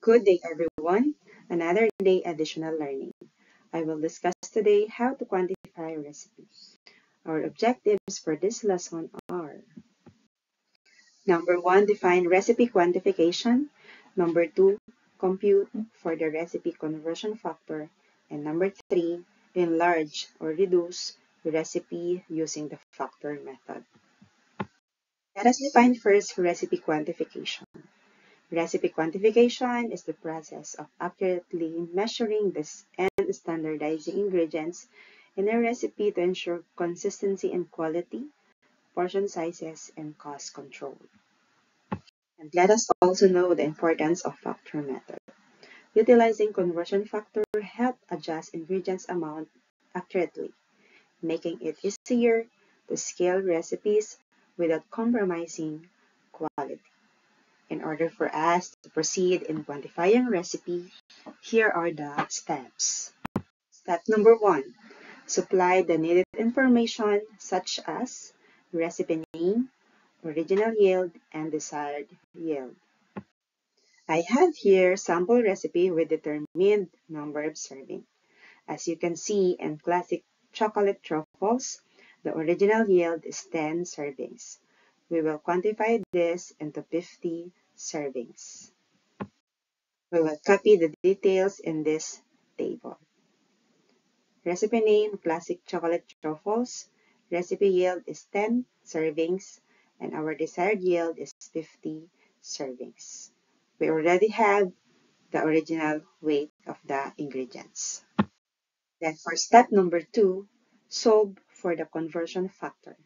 Good day, everyone. Another day additional learning. I will discuss today how to quantify recipes. Our objectives for this lesson are: number 1, define recipe quantification. Number 2, compute for the recipe conversion factor. And number 3, enlarge or reduce the recipe using the factor method. Let us define first recipe quantification. Recipe quantification is the process of accurately measuring and standardizing ingredients in a recipe to ensure consistency and quality, portion sizes, and cost control. And let us also know the importance of factor method. Utilizing conversion factor help adjust ingredients amount accurately, making it easier to scale recipes without compromising quality. In order for us to proceed in quantifying recipe, here are the steps. Step number 1, supply the needed information such as recipe name, original yield, and desired yield. I have here sample recipe with determined number of serving. As you can see in classic chocolate truffles, the original yield is 10 servings. We will quantify this into 50 servings. We will copy the details in this table. Recipe name, classic chocolate truffles. Recipe yield is 10 servings, and our desired yield is 50 servings. We already have the original weight of the ingredients. Then for step number 2, solve for the conversion factor.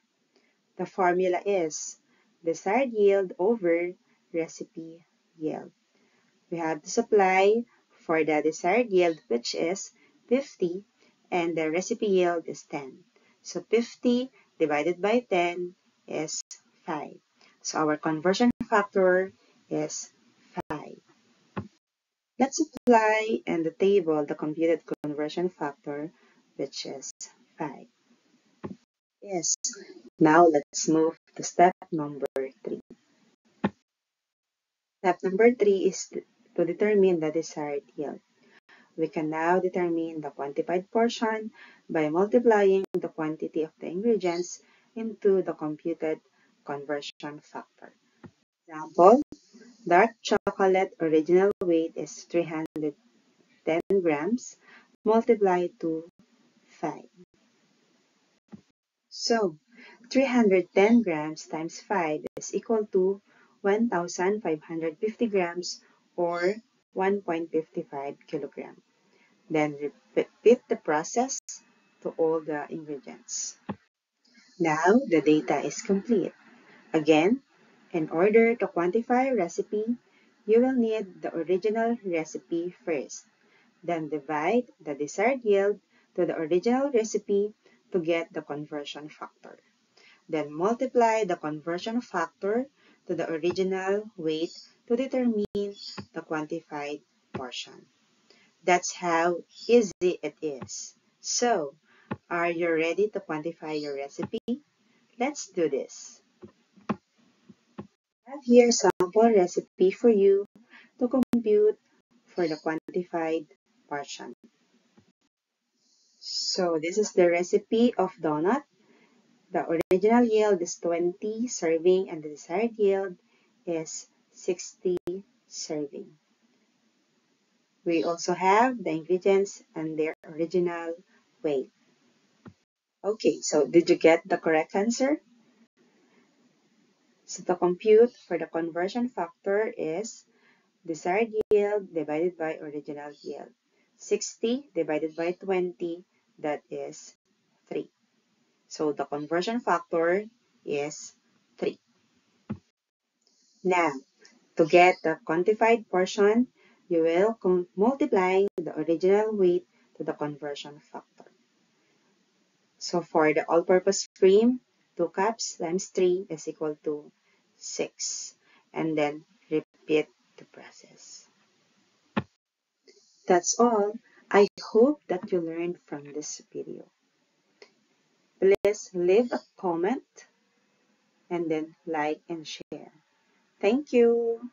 The formula is desired yield over recipe yield. We have to supply for the desired yield, which is 50, and the recipe yield is 10. So 50 divided by 10 is 5. So our conversion factor is 5. Let's apply in the table the computed conversion factor, which is 5. Yes. Now let's move to step number 3. Step number 3 is to determine the desired yield. We can now determine the quantified portion by multiplying the quantity of the ingredients into the computed conversion factor. Example, dark chocolate original weight is 310 grams multiplied to 5. So, 310 grams times 5 is equal to 1,550 grams or 1.55 kilogram. Then repeat the process to all the ingredients. Now the data is complete. Again, in order to quantify a recipe, you will need the original recipe first. Then divide the desired yield to the original recipe to get the conversion factor. Then multiply the conversion factor to the original weight to determine the quantified portion. That's how easy it is. So, are you ready to quantify your recipe? Let's do this. I have here a sample recipe for you to compute for the quantified portion. So, this is the recipe of donut. The original yield is 20 serving and the desired yield is 60 serving. We also have the ingredients and their original weight. Okay, so did you get the correct answer? So to compute for the conversion factor is desired yield divided by original yield. 60 divided by 20, that is 3. So the conversion factor is 3. Now, to get the quantified portion, you will multiply the original weight to the conversion factor. So for the all-purpose cream, 2 cups times 3 is equal to 6. And then repeat the process. That's all. I hope that you learned from this video. Please leave a comment and then like and share. Thank you.